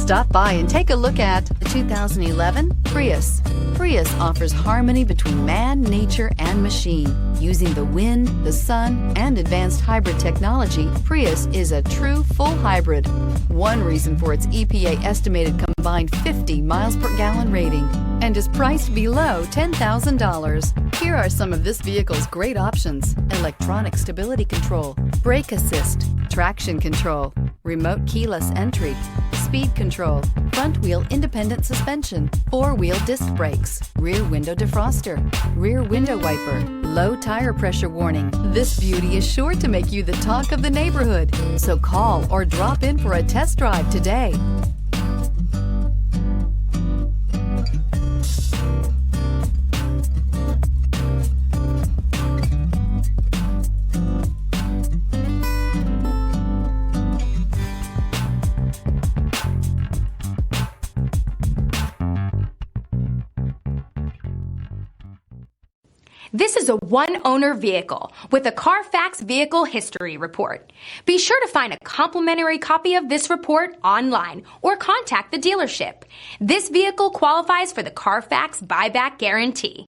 Stop by and take a look at the 2011 Prius. Prius offers harmony between man, nature, and machine. Using the wind, the sun, and advanced hybrid technology, Prius is a true full hybrid. One reason for its EPA estimated combined 50 miles per gallon rating, and is priced below $10,000. Here are some of this vehicle's great options: electronic stability control, brake assist, traction control, remote keyless entry, speed control, front wheel independent suspension, four-wheel disc brakes, rear window defroster, rear window wiper, low tire pressure warning. This beauty is sure to make you the talk of the neighborhood. So call or drop in for a test drive today. This is a one-owner vehicle with a Carfax Vehicle History Report. Be sure to find a complimentary copy of this report online or contact the dealership. This vehicle qualifies for the Carfax Buyback Guarantee.